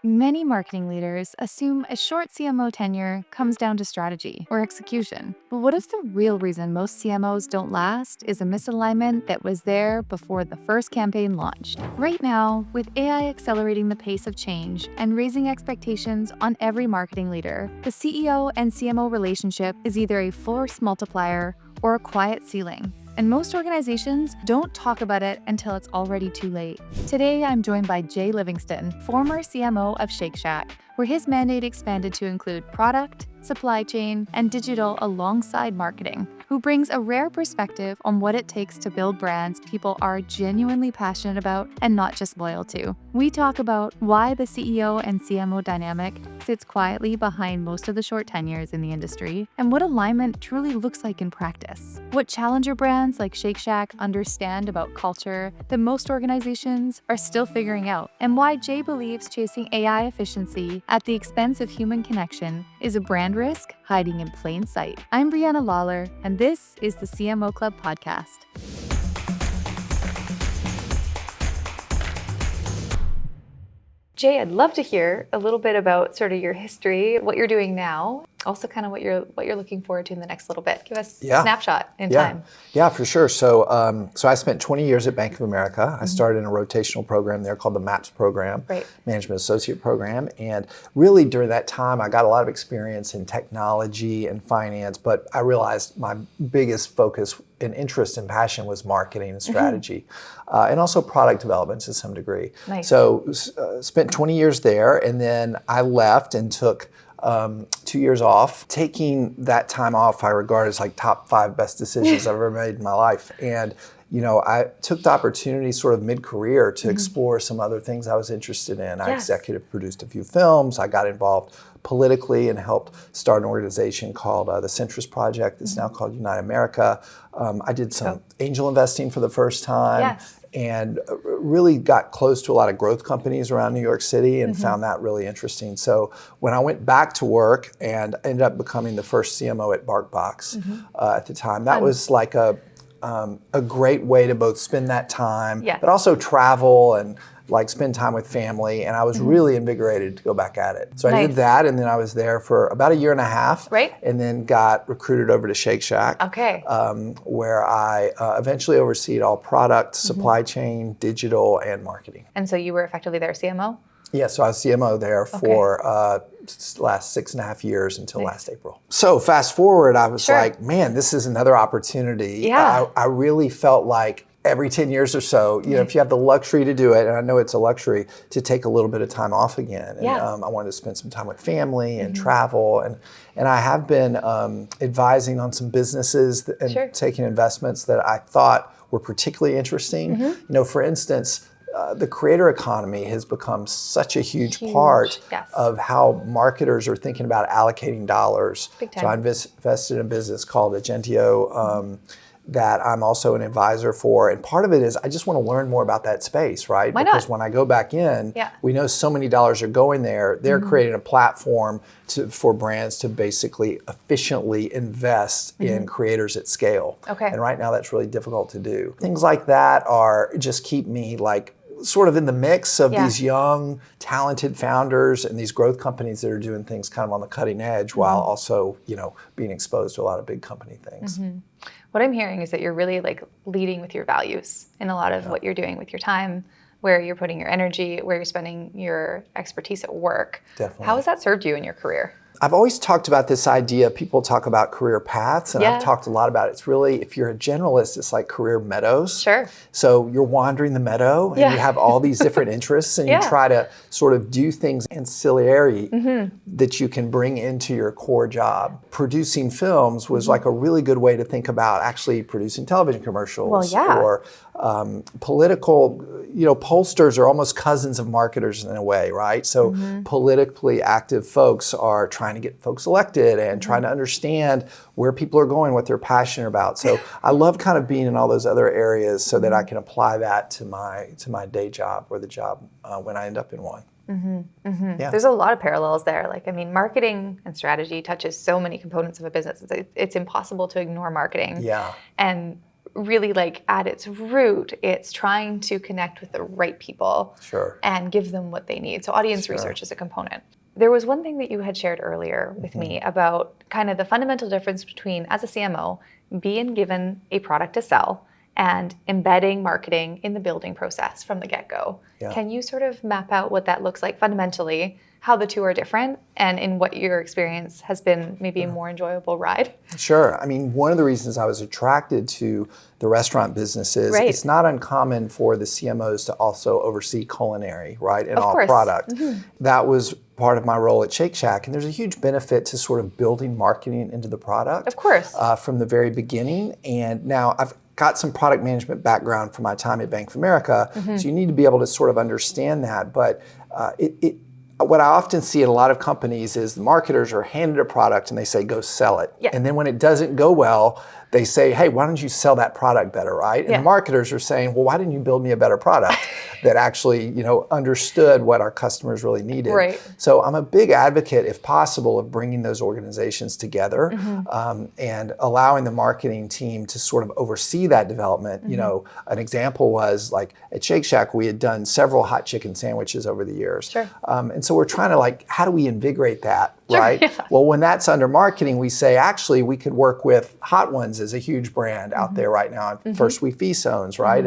Many marketing leaders assume a short CMO tenure comes down to strategy or execution. But what if the real reason most CMOs don't last is a misalignment that was there before the first campaign launched? Right now, with AI accelerating the pace of change and raising expectations on every marketing leader, the CEO and CMO relationship is either a force multiplier or a quiet ceiling. And most organizations don't talk about it until it's already too late. Today, I'm joined by Jay Livingston, former CMO of Shake Shack, where his mandate expanded to include product, supply chain, and digital alongside marketing, who brings a rare perspective on what it takes to build brands people are genuinely passionate about and not just loyal to. We talk about why the CEO and CMO dynamic sits quietly behind most of the short tenures in the industry, and what alignment truly looks like in practice. What challenger brands like Shake Shack understand about culture that most organizations are still figuring out, and why Jay believes chasing AI efficiency at the expense of human connection is a brand risk hiding in plain sight. I'm Brianna Lawler, and this is the CMO Club podcast. Jay, I'd love to hear a little bit about sort of your history, what you're doing now, also kind of what you're looking forward to in the next little bit. Give us a snapshot in time. Yeah, for sure. So I spent 20 years at Bank of America. I started in a rotational program there called the MAPS program, Management Associate Program. And really during that time, I got a lot of experience in technology and finance, but I realized my biggest focus and interest and passion was marketing and strategy, and also product development to some degree. Nice. So spent 20 years there, and then I left and took 2 years off. Taking that time off, I regard as like top 5 best decisions I've ever made in my life. And I took the opportunity sort of mid-career to explore some other things I was interested in. I executive produced a few films. I got involved politically and helped start an organization called the Centrist Project. It's now called Unite America. I did some angel investing for the first time. And really got close to a lot of growth companies around New York City and found that really interesting. So when I went back to work and ended up becoming the first CMO at BarkBox at the time, that was like a great way to both spend that time, but also travel and like spend time with family, and I was really invigorated to go back at it. So I did that, and then I was there for about 1.5 years, and then got recruited over to Shake Shack, where I eventually overseed all product, supply chain, digital, and marketing. And so you were effectively their CMO? Yeah, so I was CMO there for last 6.5 years until last April. So fast forward, I was like, man, this is another opportunity. I really felt like every 10 years or so, if you have the luxury to do it, and I know it's a luxury, to take a little bit of time off again. And I wanted to spend some time with family and travel. And I have been advising on some businesses and taking investments that I thought were particularly interesting. For instance, the creator economy has become such a huge part of how marketers are thinking about allocating dollars. So I invested in a business called Agentio, that I'm also an advisor for. And part of it is I just want to learn more about that space, right? Because when I go back in, we know so many dollars are going there. They're creating a platform for brands to basically efficiently invest in creators at scale. And right now that's really difficult to do. Things like that just keep me like sort of in the mix of these young, talented founders and these growth companies that are doing things kind of on the cutting edge while also, being exposed to a lot of big company things. What I'm hearing is that you're really like leading with your values in a lot of what you're doing with your time, where you're putting your energy, where you're spending your expertise at work. Definitely. How has that served you in your career? I've always talked about this idea. People talk about career paths, and I've talked a lot about it. It's really, if you're a generalist, it's like career meadows. Sure. So you're wandering the meadow, and you have all these different interests, and you try to sort of do things ancillary that you can bring into your core job. Producing films was like a really good way to think about actually producing television commercials or political, pollsters are almost cousins of marketers in a way, right? So politically active folks are trying to get folks elected and trying to understand where people are going, what they're passionate about. So I love kind of being in all those other areas so that I can apply that to my day job or the job when I end up in one. There's a lot of parallels there. Marketing and strategy touches so many components of a business. It's impossible to ignore marketing. And really like at its root, it's trying to connect with the right people and give them what they need. So audience research is a component. There was one thing that you had shared earlier with me about kind of the fundamental difference between, as a CMO, being given a product to sell and embedding marketing in the building process from the get-go. Yeah. Can you sort of map out what that looks like fundamentally, how the two are different, and in what your experience has been maybe a more enjoyable ride? Sure. I mean, one of the reasons I was attracted to the restaurant business is it's not uncommon for the CMOs to also oversee culinary, right, in all product. That was part of my role at Shake Shack, and there's a huge benefit to sort of building marketing into the product. From the very beginning. And now I've got some product management background from my time at Bank of America, so you need to be able to sort of understand that. But what I often see in a lot of companies is the marketers are handed a product and they say, go sell it. And then when it doesn't go well, they say, hey, why don't you sell that product better, right? And the marketers are saying, well, why didn't you build me a better product that actually, understood what our customers really needed? So I'm a big advocate, if possible, of bringing those organizations together and allowing the marketing team to sort of oversee that development. An example was like at Shake Shack, we had done several hot chicken sandwiches over the years. And so we're trying to how do we invigorate that? Right? Well, when that's under marketing, we say, actually, we could work with Hot Ones as a huge brand out there right now. First We Feast Zones, right?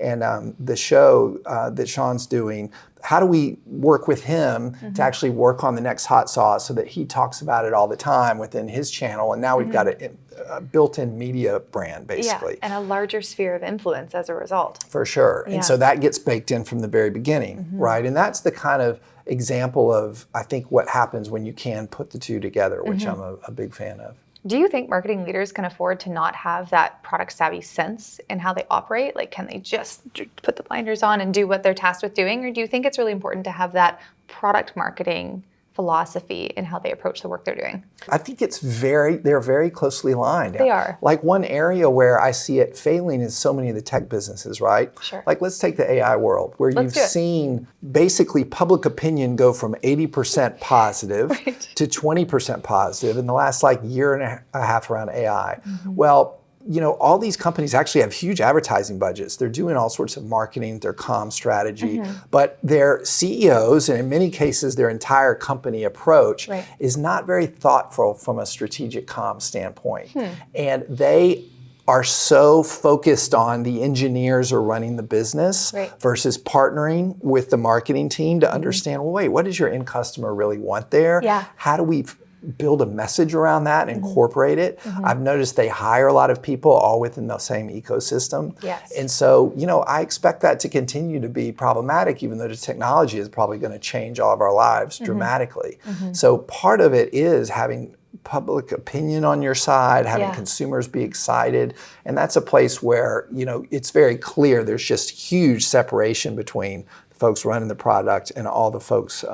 And the show that Sean's doing, how do we work with him to actually work on the next hot sauce so that he talks about it all the time within his channel? And now we've got a built-in media brand, basically. And a larger sphere of influence as a result. For sure. And so that gets baked in from the very beginning, right? And that's the kind of example of, I think, what happens when you can put the two together, which I'm a big fan of. Do you think marketing leaders can afford to not have that product savvy sense in how they operate? Like, can they just put the blinders on and do what they're tasked with doing? Or do you think it's really important to have that product marketing philosophy in how they approach the work they're doing? I think they're very closely aligned. They are. Like one area where I see it failing is so many of the tech businesses, right? Like let's take the AI world where you've seen basically public opinion go from 80% positive to 20% positive in the last year and a half around AI. Well, all these companies actually have huge advertising budgets. They're doing all sorts of marketing, their comm strategy, but their CEOs, and in many cases their entire company approach, is not very thoughtful from a strategic comm standpoint. And they are so focused on the engineers are running the business versus partnering with the marketing team to understand, well, wait, what does your end customer really want there? How do we build a message around that and incorporate it? I've noticed they hire a lot of people all within the same ecosystem. And so, I expect that to continue to be problematic, even though the technology is probably going to change all of our lives dramatically. So part of it is having public opinion on your side, having consumers be excited. And that's a place where, it's very clear there's just huge separation between folks running the product and all the folks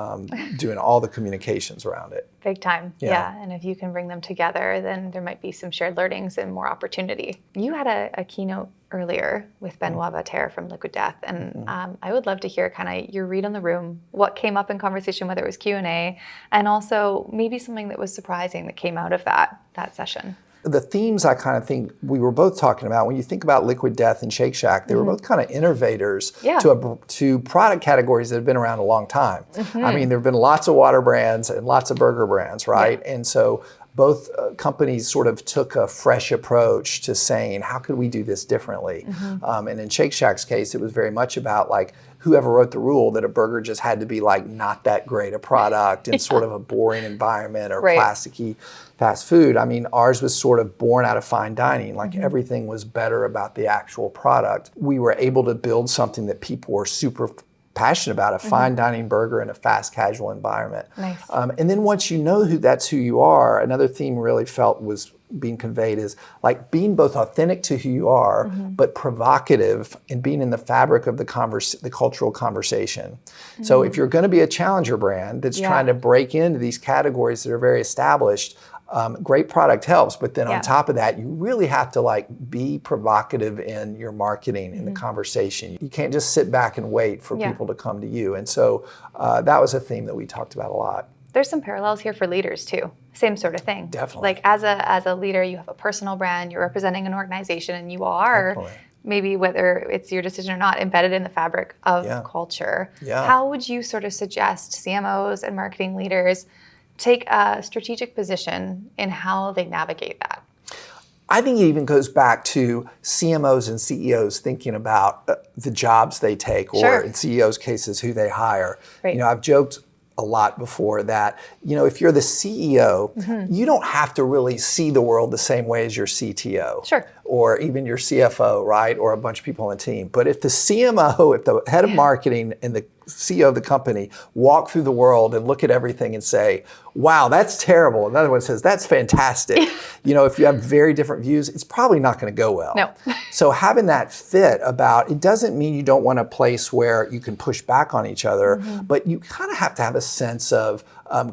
doing all the communications around it. Big time. And if you can bring them together, then there might be some shared learnings and more opportunity. You had a keynote earlier with Benoit Vater from Liquid Death, and I would love to hear kind of your read on the room, what came up in conversation, whether it was Q&A, and also maybe something that was surprising that came out of that session. The themes I kind of think we were both talking about, when you think about Liquid Death and Shake Shack, they were both kind of innovators to product categories that have been around a long time. I mean, there have been lots of water brands and lots of burger brands, right? And so both companies sort of took a fresh approach to saying, how could we do this differently? And in Shake Shack's case, it was very much about whoever wrote the rule that a burger just had to be not that great a product in sort of a boring environment or plasticky fast food. I mean, ours was sort of born out of fine dining. Everything was better about the actual product. We were able to build something that people were super passionate about, a fine dining burger in a fast casual environment. And then once you know that's who you are, another theme really felt was being conveyed is being both authentic to who you are, but provocative and being in the fabric of the cultural conversation. So if you're going to be a challenger brand that's trying to break into these categories that are very established, great product helps, but then on top of that, you really have to be provocative in your marketing, in the conversation. You can't just sit back and wait for people to come to you. And so that was a theme that we talked about a lot. There's some parallels here for leaders too. Same sort of thing. Definitely. Like as a leader, you have a personal brand, you're representing an organization, and you are, maybe whether it's your decision or not, embedded in the fabric of culture. Yeah. How would you sort of suggest CMOs and marketing leaders take a strategic position in how they navigate that? I think it even goes back to CMOs and CEOs thinking about the jobs they take, or in CEOs' cases, who they hire. Right. I've joked a lot before that, if you're the CEO, you don't have to really see the world the same way as your CTO. Sure. Or even your CFO, right? Or a bunch of people on the team. But if the CMO, if the head of marketing and the CEO of the company walk through the world and look at everything and say, wow, that's terrible. Another one says, that's fantastic. If you have very different views, it's probably not going to go well. No. So having that fit about, it doesn't mean you don't want a place where you can push back on each other, but you kind of have to have a sense of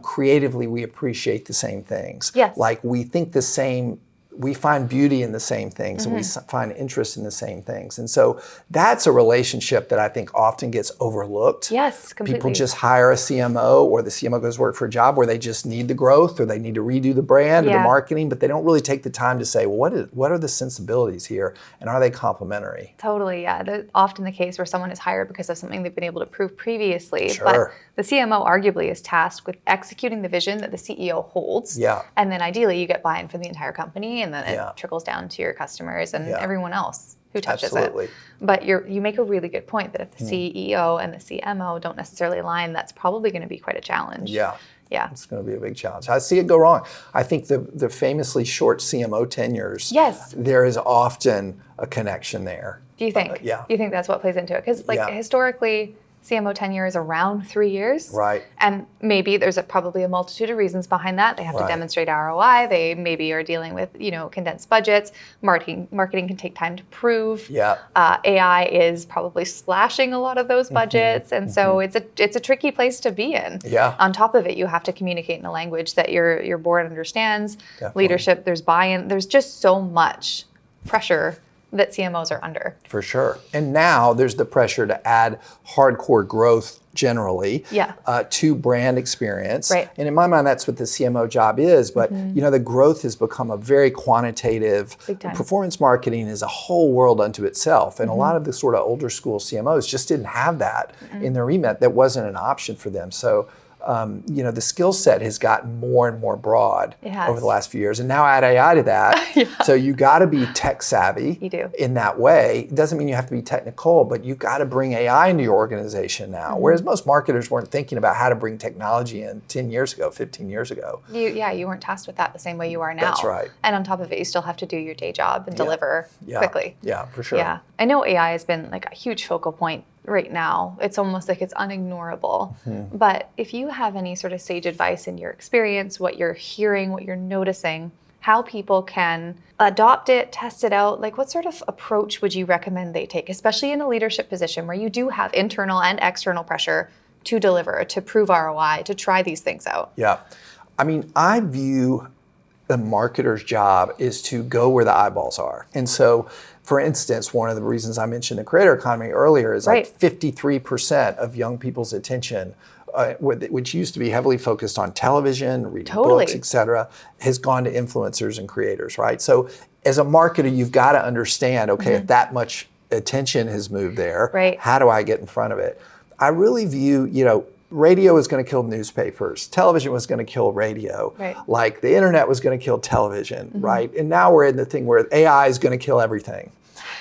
creatively we appreciate the same things. Yes. Like we think the same, we find beauty in the same things, and we find interest in the same things. And so that's a relationship that I think often gets overlooked. Yes, completely. People just hire a CMO, or the CMO goes work for a job where they just need the growth, or they need to redo the brand or the marketing, but they don't really take the time to say, well, what are the sensibilities here, and are they complementary? Totally, yeah. That's often the case where someone is hired because of something they've been able to prove previously. Sure. But the CMO arguably is tasked with executing the vision that the CEO holds. Yeah. And then ideally you get buy-in from the entire company, and then it trickles down to your customers and everyone else who touches it. But you make a really good point that if the CEO and the CMO don't necessarily align, that's probably going to be quite a challenge. Yeah. Yeah. It's going to be a big challenge. I see it go wrong. I think the famously short CMO tenures, there is often a connection there. Do you think? Yeah. Do you think that's what plays into it? Because historically, CMO tenure is around 3 years. Right. And maybe there's probably a multitude of reasons behind that. They have to demonstrate ROI. They maybe are dealing with, condensed budgets. Marketing can take time to prove. Yeah. AI is probably slashing a lot of those budgets. And so it's a tricky place to be in. Yeah. On top of it, you have to communicate in a language that your board understands. Definitely. Leadership, there's buy-in. There's just so much pressure that CMOs are under. For sure. And now there's the pressure to add hardcore growth generally to brand experience. Right. And in my mind, that's what the CMO job is. But the growth has become a very quantitative. Performance marketing is a whole world unto itself. And a lot of the sort of older school CMOs just didn't have that in their remit. That wasn't an option for them. So the skill set has gotten more and more broad over the last few years. And now add AI to that. So you got to be tech savvy in that way. It doesn't mean you have to be technical, but you got to bring AI into your organization now. Whereas most marketers weren't thinking about how to bring technology in 10 years ago, 15 years ago. You weren't tasked with that the same way you are now. That's right. And on top of it, you still have to do your day job and deliver quickly. Yeah, for sure. Yeah. I know AI has been like a huge focal point right now. It's almost like it's unignorable. But if you have any sort of sage advice in your experience, what you're hearing, what you're noticing, how people can adopt it, test it out, like what sort of approach would you recommend they take, especially in a leadership position where you do have internal and external pressure to deliver, to prove ROI, to try these things out? Yeah. I mean, I view the marketer's job is to go where the eyeballs are. And so, for instance, one of the reasons I mentioned the creator economy earlier is like 53% of young people's attention, which used to be heavily focused on television, reading books, et cetera, has gone to influencers and creators, right? So as a marketer, you've got to understand, okay, if that much attention has moved there, how do I get in front of it? I really view, radio was going to kill newspapers. Television was going to kill radio. Like the internet was going to kill television, right? And now we're in the thing where AI is going to kill everything.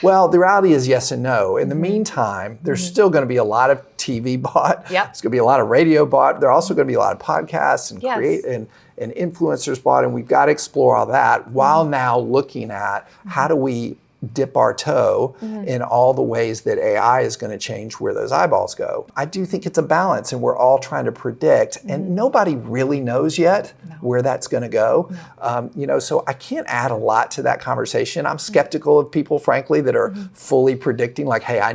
Well, the reality is yes and no. In the meantime, there's still going to be a lot of TV bought. There's going to be a lot of radio bought. There are also going to be a lot of podcasts and and influencers bought. And we've got to explore all that while now looking at how do we dip our toe in all the ways that AI is going to change where those eyeballs go. I do think it's a balance, and we're all trying to predict, and nobody really knows yet where that's going to go. So I can't add a lot to that conversation. I'm skeptical of people, frankly, that are fully predicting, like, hey, I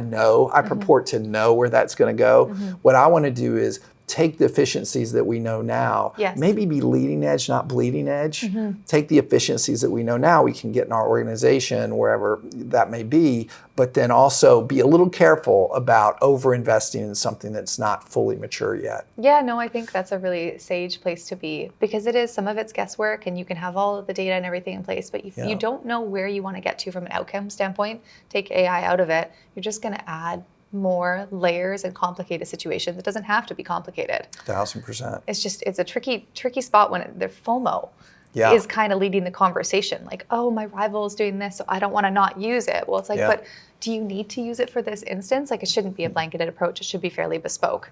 purport to know where that's going to go. What I want to do is take the efficiencies that we know now, Yes. maybe be leading edge, not bleeding edge. Take the efficiencies that we know now we can get in our organization, wherever that may be, but then also be a little careful about over-investing in something that's not fully mature yet. Yeah, no, I think that's a really sage place to be, because it is, some of it's guesswork and you can have all of the data and everything in place, but if you don't know where you want to get to from an outcome standpoint, take AI out of it, you're just going to add more layers and complicate a situation that doesn't have to be complicated. 1000%. It's a tricky spot when the FOMO is kind of leading the conversation. Like, oh, my rival is doing this, so I don't want to not use it. Well, it's like, but do you need to use it for this instance? Like, it shouldn't be a blanketed approach. It should be fairly bespoke.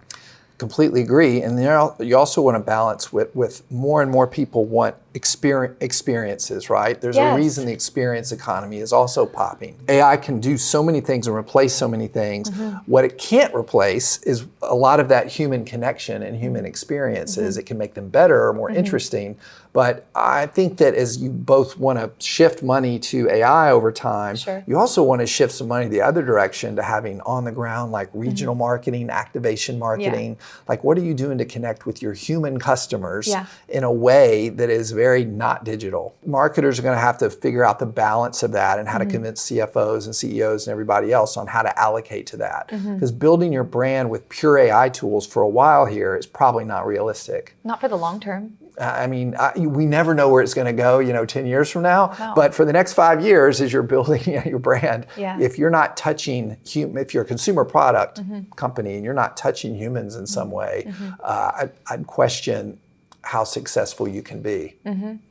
Completely agree. And you also want to balance with more and more people want experiences, right? There's a reason the experience economy is also popping. AI can do so many things and replace so many things. What it can't replace is a lot of that human connection and human experiences. It can make them better or more interesting. But I think that as you both want to shift money to AI over time, you also want to shift some money the other direction to having on the ground, like regional marketing, activation marketing. Like, what are you doing to connect with your human customers in a way that is very not digital? Marketers are going to have to figure out the balance of that and how to convince CFOs and CEOs and everybody else on how to allocate to that. Because building your brand with pure AI tools for a while here is probably not realistic. Not for the long term. I mean, we never know where it's going to go, 10 years from now. No. But for the next 5 years, as you're building your brand, if you're not touching, if you're a consumer product company and you're not touching humans in some way, I'd question how successful you can be.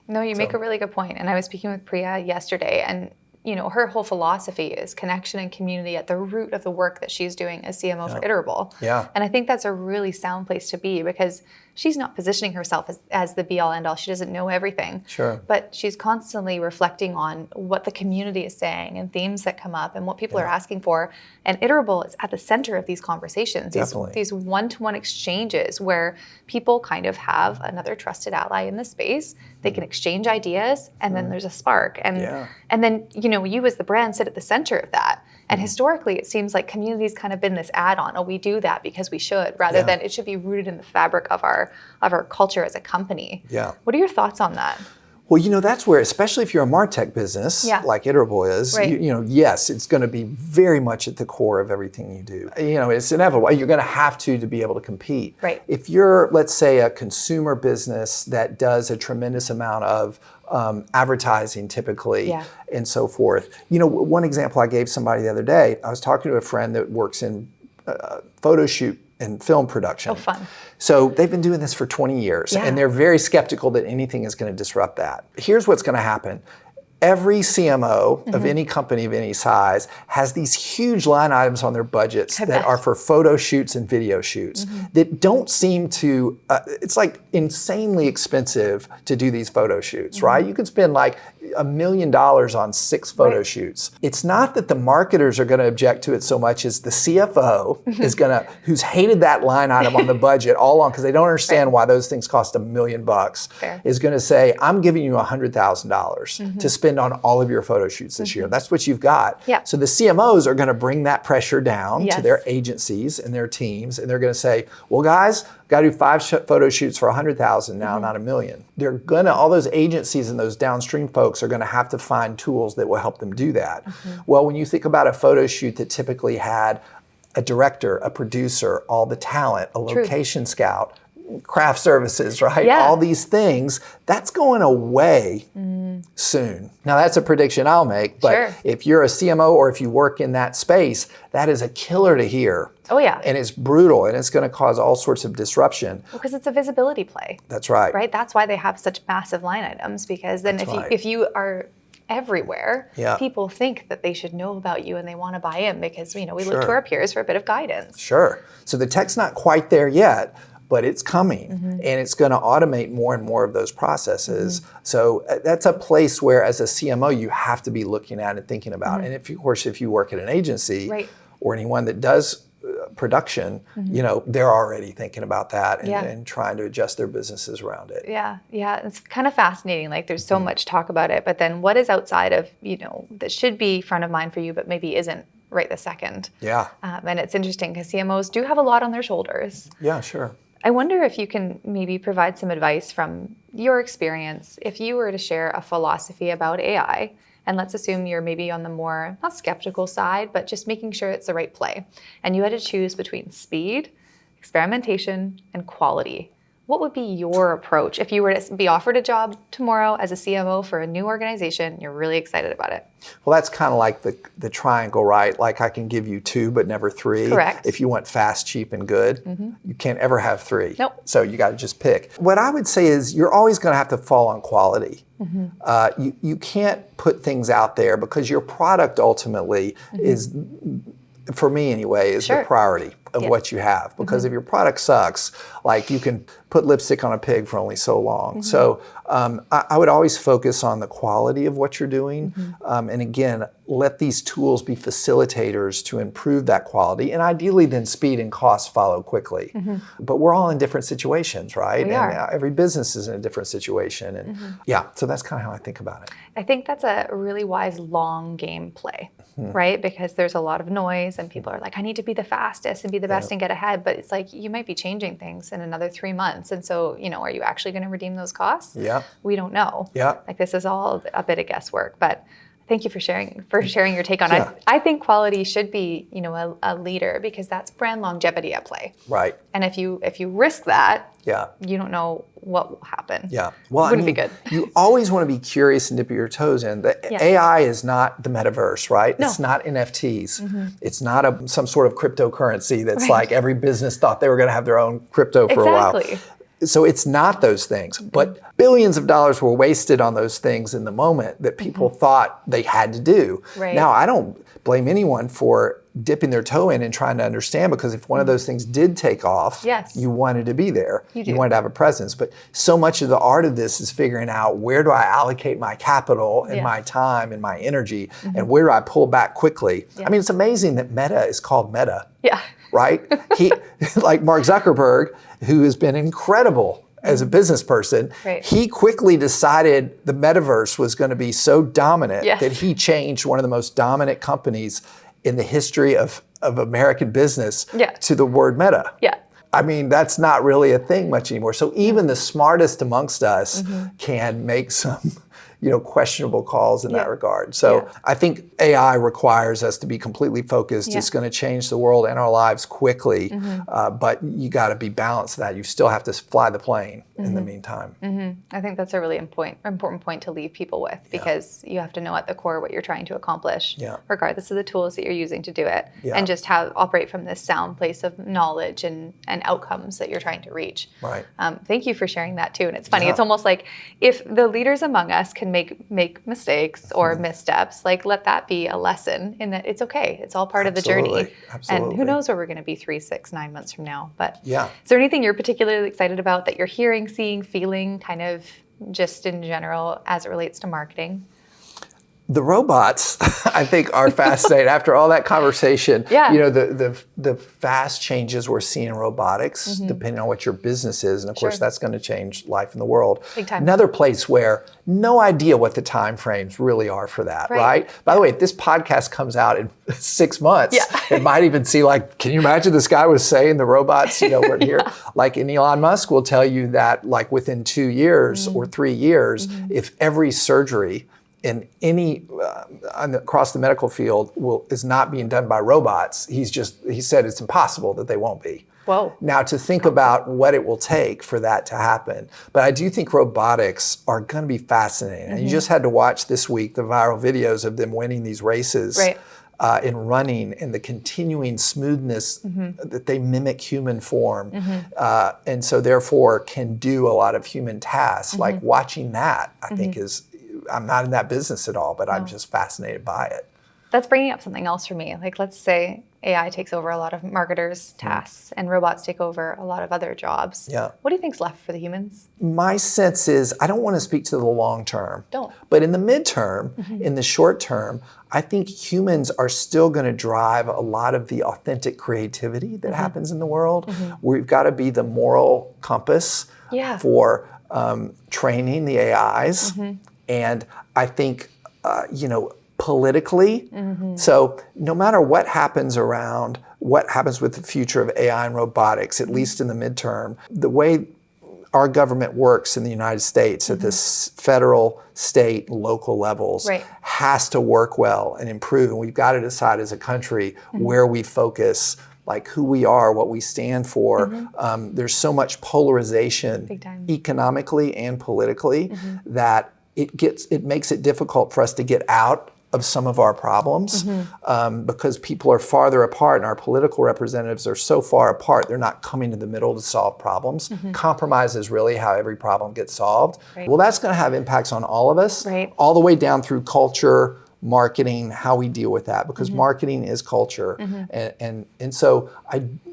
No, you make a really good point. And I was speaking with Priya yesterday, and her whole philosophy is connection and community at the root of the work that she's doing as CMO for Iterable. And I think that's a really sound place to be, because she's not positioning herself as the be-all, end-all. She doesn't know everything. But she's constantly reflecting on what the community is saying and themes that come up and what people are asking for. And Iterable is at the center of these conversations, these one-to-one exchanges where people kind of have another trusted ally in the space. They can exchange ideas, and then there's a spark. And then, you as the brand sit at the center of that. And historically, it seems like community's kind of been this add-on. Oh, we do that because we should, rather than it should be rooted in the fabric of our culture as a company. What are your thoughts on that? Well, that's where, especially if you're a MarTech business, like Iterable is, yes, it's going to be very much at the core of everything you do. It's inevitable. You're going to have to be able to compete. If you're, let's say, a consumer business that does a tremendous amount of advertising typically and so forth. One example I gave somebody the other day, I was talking to a friend that works in photo shoot and film production. Oh, fun. So they've been doing this for 20 years and they're very skeptical that anything is going to disrupt that. Here's what's going to happen. Every CMO of any company of any size has these huge line items on their budgets that are for photo shoots and video shoots that don't seem to, it's like insanely expensive to do these photo shoots, right? You could spend like $1 million on 6 photo shoots. It's not that the marketers are going to object to it so much as the CFO is going to, who's hated that line item on the budget all along because they don't understand why those things cost $1 million, is going to say, I'm giving you $100,000 to spend on all of your photo shoots this year. That's what you've got. So the CMOs are going to bring that pressure down to their agencies and their teams, and they're going to say, well, guys, got to do 5 photo shoots for $100,000 now, not $1 million. They're gonna, all those agencies and those downstream folks are gonna have to find tools that will help them do that. Well, when you think about a photo shoot that typically had a director, a producer, all the talent, a location scout, craft services, right? All these things, that's going away soon. Now that's a prediction I'll make, but if you're a CMO or if you work in that space, that is a killer to hear. And it's brutal and it's going to cause all sorts of disruption. Because it's a visibility play. That's right. Right? That's why they have such massive line items, because then if you are everywhere, people think that they should know about you and they want to buy in because, we look to our peers for a bit of guidance. So the tech's not quite there yet, but it's coming and it's going to automate more and more of those processes. So that's a place where as a CMO, you have to be looking at and thinking about. And if you work at an agency or anyone that does production, they're already thinking about that and trying to adjust their businesses around it. It's kind of fascinating. Like there's so much talk about it, but then what is outside of, that should be front of mind for you, but maybe isn't right this second. And it's interesting because CMOs do have a lot on their shoulders. I wonder if you can maybe provide some advice from your experience. If you were to share a philosophy about AI, and let's assume you're maybe on the more, not skeptical side, but just making sure it's the right play, and you had to choose between speed, experimentation, and quality, what would be your approach if you were to be offered a job tomorrow as a CMO for a new organization? You're really excited about it. Well, that's kind of like the triangle, right? Like I can give you 2, but never 3. Correct. If you want fast, cheap, and good, you can't ever have 3. Nope. So you got to just pick. What I would say is you're always going to have to fall on quality. You can't put things out there because your product ultimately is, for me anyway, is the priority of what you have. Because if your product sucks, like you can put lipstick on a pig for only so long. So I would always focus on the quality of what you're doing. And again, let these tools be facilitators to improve that quality. And ideally then speed and cost follow quickly. But we're all in different situations, right? We are. And every business is in a different situation. And so that's kind of how I think about it. I think that's a really wise long game play, right? Because there's a lot of noise and people are like, I need to be the fastest and be the best and get ahead. But it's like, you might be changing things in another 3 months. And so, are you actually going to redeem those costs? Yeah. We don't know. Yeah. Like this is all a bit of guesswork, but thank you for sharing your take on it. I think quality should be, a leader because that's brand longevity at play. Right. And if you risk that, you don't know what will happen. Yeah. Well, wouldn't be good. You always want to be curious and dip your toes in. The AI is not the metaverse, right? No. It's not NFTs. It's not some sort of cryptocurrency that's like every business thought they were going to have their own crypto for a while. So it's not those things, but billions of dollars were wasted on those things in the moment that people thought they had to do. Right. Now, I don't blame anyone for dipping their toe in and trying to understand, because if one of those things did take off, you wanted to be there. You wanted to have a presence. But so much of the art of this is figuring out, where do I allocate my capital and my time and my energy, and where do I pull back quickly? I mean, it's amazing that Meta is called Meta. Yeah. Right? He, like Mark Zuckerberg, who has been incredible as a business person, he quickly decided the metaverse was going to be so dominant that he changed one of the most dominant companies in the history of American business to the word Meta. Yeah. I mean, that's not really a thing much anymore. So even the smartest amongst us can make some questionable calls in that regard. So I think AI requires us to be completely focused. It's going to change the world and our lives quickly, but you got to be balanced to that. You still have to fly the plane in the meantime. I think that's a really important point to leave people with, because you have to know at the core what you're trying to accomplish, regardless of the tools that you're using to do it, and just operate from this sound place of knowledge and outcomes that you're trying to reach. Right. Thank you for sharing that too. And it's funny, it's almost like if the leaders among us can make mistakes or missteps, like let that be a lesson in that it's okay. It's all part of the journey. Absolutely. And who knows where we're going to be 3, 6, 9 months from now. But is there anything you're particularly excited about that you're hearing, seeing, feeling, kind of just in general as it relates to marketing? The robots, I think, are fascinating. After all that conversation, the fast changes we're seeing in robotics, depending on what your business is, and of course that's going to change life in the world. Big time. Another place where no idea what the time frames really are for that, right? By the way, if this podcast comes out in 6 months, it might even see, like, can you imagine this guy was saying the robots, we're here? Like, and Elon Musk will tell you that, like, within 2 years or 3 years, if every surgery in any across the medical field is not being done by robots, he said it's impossible that they won't be. Whoa. Now, to think about what it will take for that to happen. But I do think robotics are going to be fascinating. And you just had to watch this week the viral videos of them winning these races in running, and the continuing smoothness that they mimic human form. And so therefore can do a lot of human tasks. Like watching that, I think I'm not in that business at all, but I'm just fascinated by it. That's bringing up something else for me. Like, let's say AI takes over a lot of marketers' tasks and robots take over a lot of other jobs. Yeah. What do you think's left for the humans? My sense is, I don't want to speak to the long term. Don't. But in the midterm, in the short term, I think humans are still going to drive a lot of the authentic creativity that happens in the world. We've got to be the moral compass for training the AIs. And I think, politically, so no matter what happens around what happens with the future of AI and robotics, at least in the midterm. The way our government works in the United States at this federal, state, local levels has to work well and improve. And we've got to decide as a country where we focus, like who we are, what we stand for. There's so much polarization economically and politically that it makes it difficult for us to get out of some of our problems because people are farther apart and our political representatives are so far apart, they're not coming to the middle to solve problems. Compromise is really how every problem gets solved. Well, that's going to have impacts on all of us, all the way down through culture, marketing, how we deal with that, because marketing is culture. And so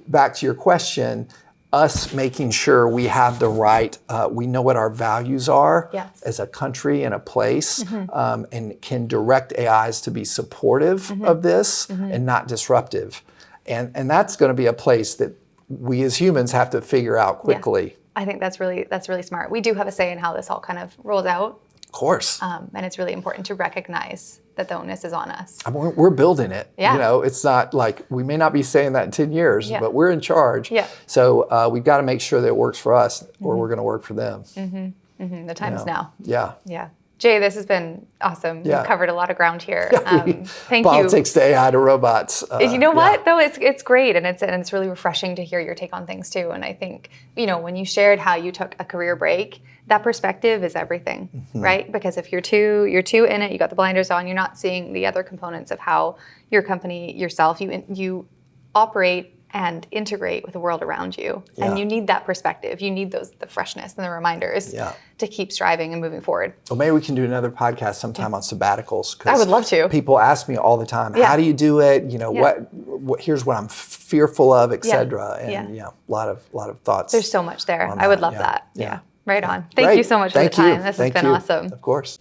back to your question, us making sure we have the right, we know what our values are as a country and a place, and can direct AIs to be supportive of this and not disruptive. And that's going to be a place that we as humans have to figure out quickly. I think that's really smart. We do have a say in how this all kind of rolls out. Of course. And it's really important to recognize that the onus is on us. I mean, we're building it. You know, it's not like, we may not be saying that in 10 years, but we're in charge. So we've got to make sure that it works for us or we're going to work for them. The time is now. Yeah. Jay, this has been awesome. You've covered a lot of ground here. Thank you. Politics to AI to robots. You know what, though? It's great, and it's really refreshing to hear your take on things, too. And I think, when you shared how you took a career break, that perspective is everything, right? Because if you're too in it, you got the blinders on, you're not seeing the other components of how your company, yourself, you operate and integrate with the world around you. And you need that perspective. You need the freshness and the reminders to keep striving and moving forward. Well, maybe we can do another podcast sometime on sabbaticals. I would love to. People ask me all the time, how do you do it? What here's what I'm fearful of, et cetera. And a lot of thoughts. There's so much there. I would love that. Right on. Thank you so much for the time. This has been awesome. Of course.